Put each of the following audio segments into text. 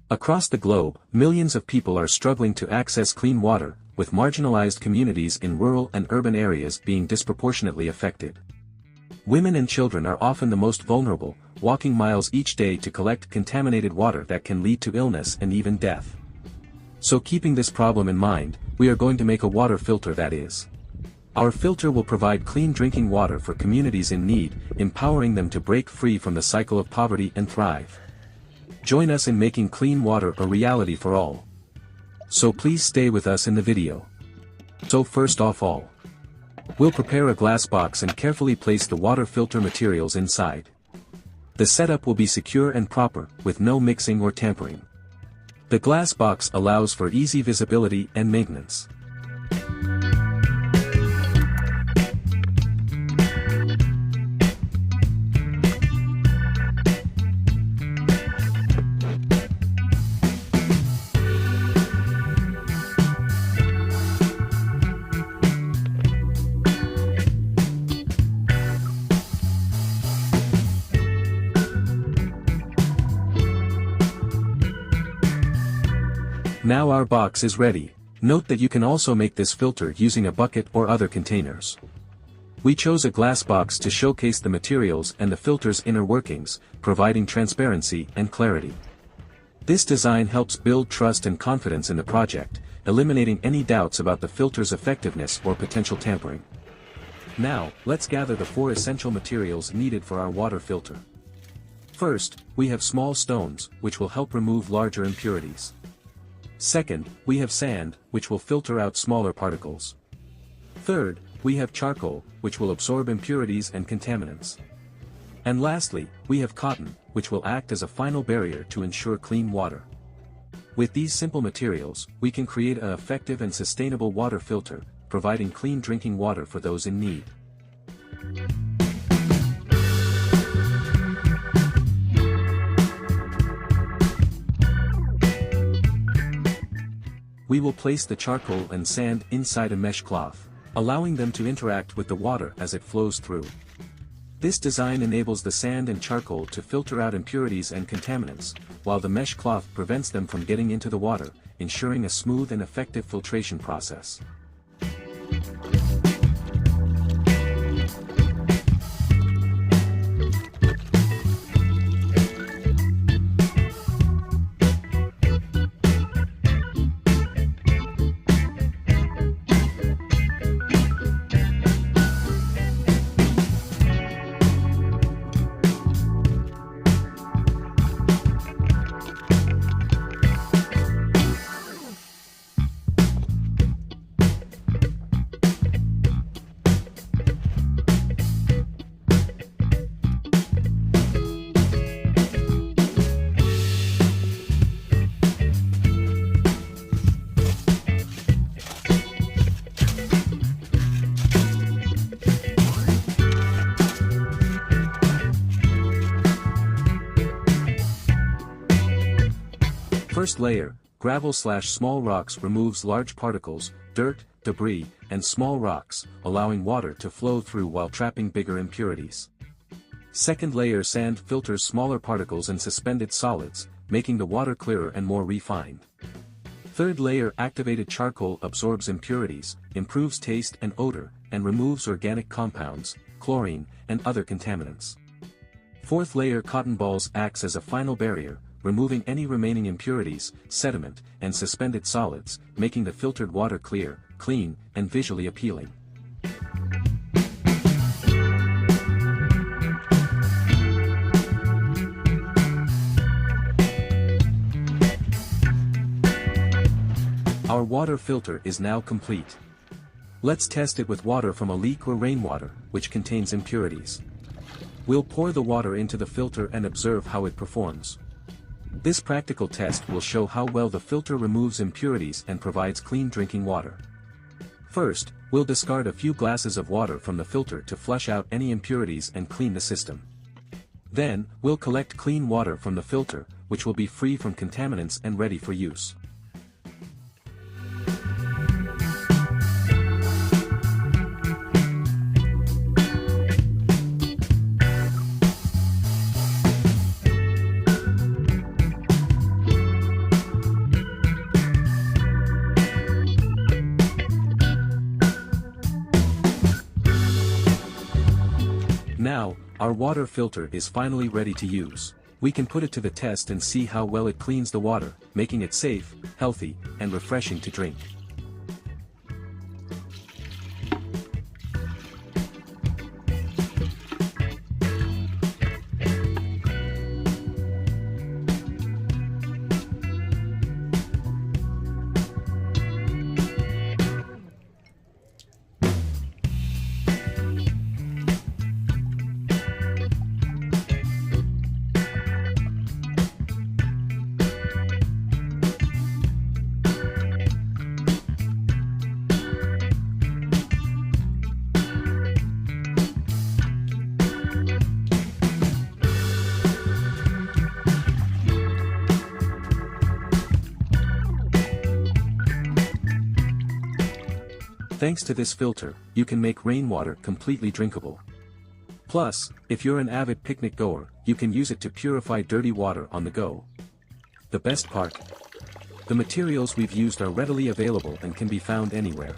Across the globe, millions of people are struggling to access clean water, with marginalized communities in rural and urban areas being disproportionately affected. Women and children are often the most vulnerable, walking miles each day to collect contaminated water that can lead to illness and even death. So keeping this problem in mind, we are going to make a water filter that is. Our filter will provide clean drinking water for communities in need, empowering them to break free from the cycle of poverty and thrive. Join us in making clean water a reality for all. So please stay with us in the video. So first of all, we'll prepare a glass box and carefully place the water filter materials inside. The setup will be secure and proper, with no mixing or tampering. The glass box allows for easy visibility and maintenance. Now our box is ready. Note that you can also make this filter using a bucket or other containers. We chose a glass box to showcase the materials and the filter's inner workings, providing transparency and clarity. This design helps build trust and confidence in the project, eliminating any doubts about the filter's effectiveness or potential tampering. Now, let's gather the 4 essential materials needed for our water filter. First, we have small stones, which will help remove larger impurities. Second, we have sand, which will filter out smaller particles. Third, we have charcoal, which will absorb impurities and contaminants. And lastly, we have cotton, which will act as a final barrier to ensure clean water. With these simple materials, we can create an effective and sustainable water filter, providing clean drinking water for those in need. We will place the charcoal and sand inside a mesh cloth, allowing them to interact with the water as it flows through. This design enables the sand and charcoal to filter out impurities and contaminants, while the mesh cloth prevents them from getting into the water, ensuring a smooth and effective filtration process. First layer, gravel/small rocks removes large particles, dirt, debris, and small rocks, allowing water to flow through while trapping bigger impurities. Second layer, sand filters smaller particles and suspended solids, making the water clearer and more refined. Third layer, activated charcoal absorbs impurities, improves taste and odor, and removes organic compounds, chlorine, and other contaminants. Fourth layer, cotton balls acts as a final barrier, removing any remaining impurities, sediment, and suspended solids, making the filtered water clear, clean, and visually appealing. Our water filter is now complete. Let's test it with water from a leak or rainwater, which contains impurities. We'll pour the water into the filter and observe how it performs. This practical test will show how well the filter removes impurities and provides clean drinking water. First, we'll discard a few glasses of water from the filter to flush out any impurities and clean the system. Then, we'll collect clean water from the filter, which will be free from contaminants and ready for use. Now, our water filter is finally ready to use. We can put it to the test and see how well it cleans the water, making it safe, healthy, and refreshing to drink. Thanks to this filter, you can make rainwater completely drinkable. Plus, if you're an avid picnic goer, you can use it to purify dirty water on the go. The best part? The materials we've used are readily available and can be found anywhere.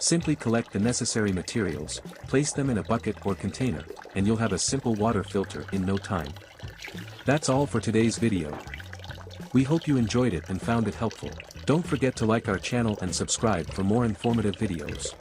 Simply collect the necessary materials, place them in a bucket or container, and you'll have a simple water filter in no time. That's all for today's video. We hope you enjoyed it and found it helpful. Don't forget to like our channel and subscribe for more informative videos.